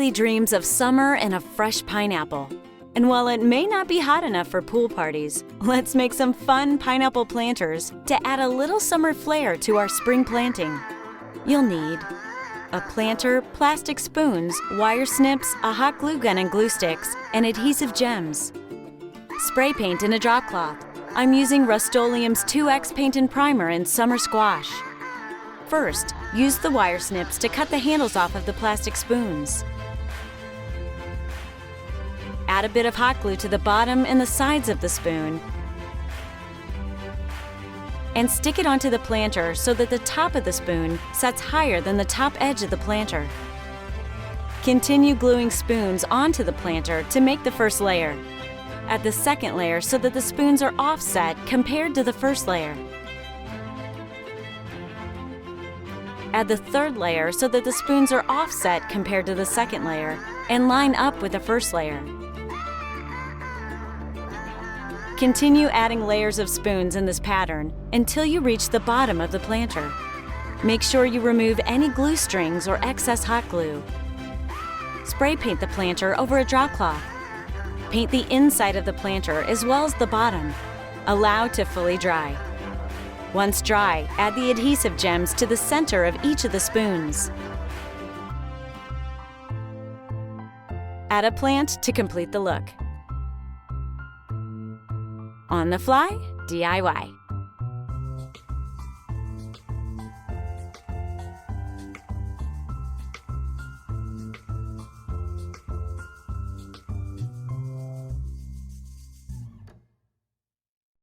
Everybody dreams of summer and a fresh pineapple. And while it may not be hot enough for pool parties, let's make some fun pineapple planters to add a little summer flair to our spring planting. You'll need a planter, plastic spoons, wire snips, a hot glue gun and glue sticks, and adhesive gems. Spray paint in a drop cloth. I'm using Rust-Oleum's 2X paint and primer in Summer Squash. First, use the wire snips to cut the handles off of the plastic spoons. Add a bit of hot glue to the bottom and the sides of the spoon and stick it onto the planter so that the top of the spoon sets higher than the top edge of the planter. Continue gluing spoons onto the planter to make the first layer. Add the second layer so that the spoons are offset compared to the first layer. Add the third layer so that the spoons are offset compared to the second layer and line up with the first layer. Continue adding layers of spoons in this pattern until you reach the bottom of the planter. Make sure you remove any glue strings or excess hot glue. Spray paint the planter over a drop cloth. Paint the inside of the planter as well as the bottom. Allow to fully dry. Once dry, add the adhesive gems to the center of each of the spoons. Add a plant to complete the look. On the fly, DIY.